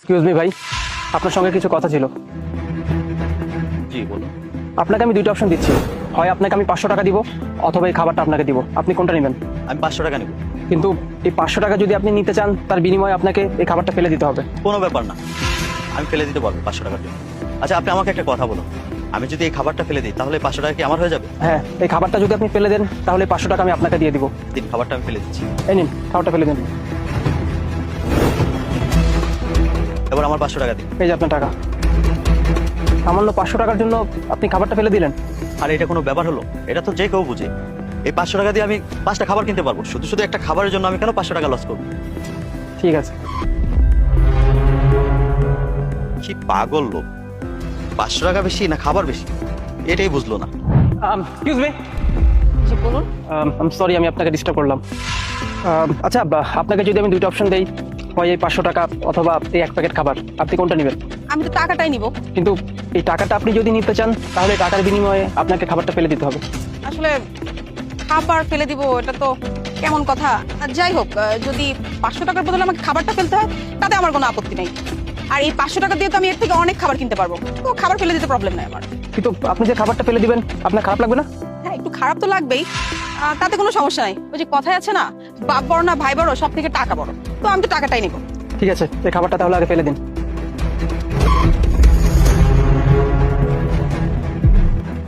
Excuse me ভাই, আপনার সঙ্গে কিছু কথা ছিল। জি বলুন। আপনাকে আমি দুইটা অপশন দিচ্ছি, হয় আপনাকে আমি 500 টাকা দিব অথবা এই খাবারটা আপনাকে দিব। আপনি কোনটা নেবেন? আমি 500 টাকা নেব। কিন্তু এই 500 টাকা যদি আপনি নিতে চান তার বিনিময়ে আপনাকে এই খাবারটা ফেলে দিতে হবে। কোনো ব্যাপার না, আমি ফেলে দিতে পারবো 500 টাকার জন্য। আচ্ছা আপনি আমাকে একটা কথা বলুন, আমি যদি এই খাবারটা ফেলে দিই তাহলে 500 টাকা কি আমার হয়ে যাবে? হ্যাঁ, এই খাবারটা যদি আপনি ফেলে দেন তাহলে 500 টাকা আমি আপনাকে দিয়ে দিব। দিন, খাবারটা আমি ফেলে দিচ্ছি। এই নিন, খাবারটা ফেলে দিন। এবার আমার 500 টাকা দিন। এই যে আপনার টাকা। সামান্য 500 টাকার জন্য আপনি খাবারটা ফেলে দিলেন? আর এটা কোনো ব্যাপার হলো? এটা তো যে কেউ বুঝে। এই 500 টাকা দিয়ে আমি 5টা খাবার কিনতে পারবো, শুধু শুধু একটা খাবারের জন্য আমি কেন 500 টাকা লস করবো? ঠিক আছে। কি পাগল লোক, 500 টাকা বেশি না খাবার বেশি, এটাই বুঝলো না। Excuse me. জি বলুন। আই সরি, আমি আপনাকে ডিস্টার্ব করলাম। আচ্ছা, আপনাকে যদি আমি দুইটা অপশন দেই, হয় এই 500 টাকা অথবা এই এক প্যাকেট খাবার, আপনি কোনটা নেবেন? আমি তো টাকাটাই নিব। কিন্তু এই টাকাটা আপনি যদি নিতে চান তাহলে টাকার বিনিময়ে আপনাকে খাবারটা ফেলে দিতে হবে। আসলে খাবার ফেলে দিব এটা তো কেমন কথা। আর যাই হোক, যদি 500 টাকার বদলে আমাকে খাবারটা ফেলতে হয় তাতে আমার কোনো আপত্তি নেই। আর এই 500 টাকা দিয়ে তো আমি এর থেকে অনেক খাবার কিনতে পারবো, তো খাবার ফেলে দিতে প্রবলেম নাই আমার। কিন্তু আপনি যে খাবারটা ফেলে দিবেন আপনার খারাপ লাগবে না? হ্যাঁ, একটু খারাপ তো লাগবেই, তাতে কোনো সমস্যা নাই। ওই যে কথায় আছে না, বাপ বড় না ভাই বড়, সব থেকে টাকা বড়। তো আমি তো টাকাটাই নিব। ঠিক আছে, এই খাবারটা তাহলে আগে ফেলে দিন।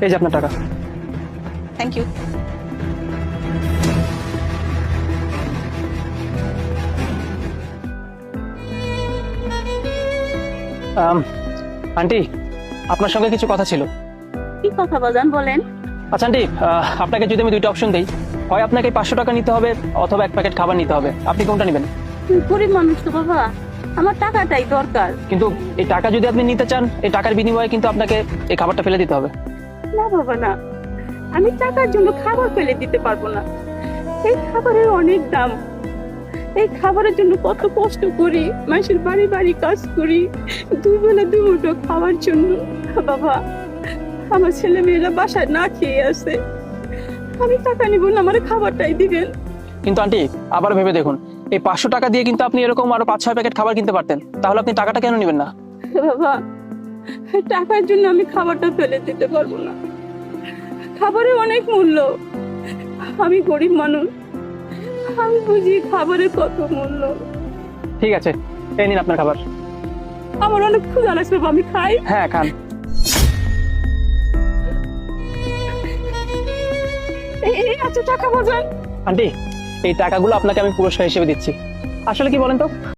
এই যে আপনার টাকা। Thank you. আন্টি, আপনার সঙ্গে কিছু কথা ছিল। কি কথা বাজান বলেন? আচ্ছা আন্টি, আপনাকে যদি আমি দুইটা অপশন দিই, হয় আপনাকে 500 টাকা নিতে হবে অথবা এক প্যাকেট খাবার নিতে হবে, আপনি কোনটা নেবেন? গরিব মানুষ তো বাবা, আমার টাকাটাই দরকার। কিন্তু এই টাকা যদি আপনি নিতে চান এই টাকার বিনিময়ে কিন্তু আপনাকে এই খাবারটা ফেলে দিতে হবে। না বাবা না, আমি টাকার জন্য খাবার ফেলে দিতে পারবো না। এই খাবারের অনেক দাম। এই খাবারের জন্য কত কষ্ট করি, মানুষের বাড়ি বাড়ি কাজ করি, দুই বেলা দুই মুঠো খাওয়ার জন্য। বাবা, আমার ছেলে মেয়েরা বাসায় না খেয়ে আছে। আমি টাকা নিব না, আমার খাবারটাই দিবেন। কিন্তু আন্টি, আবার ভেবে দেখুন, এই 500 টাকা দিয়ে কিন্তু আপনি এরকম আরো 5-6 প্যাকেট খাবার কিনতে পারতেন, তাহলে আপনি টাকাটা কেন নেবেন না? বাবা, টাকার জন্য আমি খাবারটা ফেলে দিতে পারবো না। খাবারের অনেক মূল্য। আমি গরিব মানুষ, আমি বুঝি খাবারের কত মূল্য। ঠিক আছে, এই নিন আপনার খাবার। আমার অনেক ক্ষুধা লাগছে বাবা, আমি খাই। হ্যাঁ, খান। এই আচ্ছা টাকা বাজান। আন্টি, এই টাকাগুলো আপনাকে আমি পুরস্কার হিসেবে দিচ্ছি। আসলে কি বলেন তো,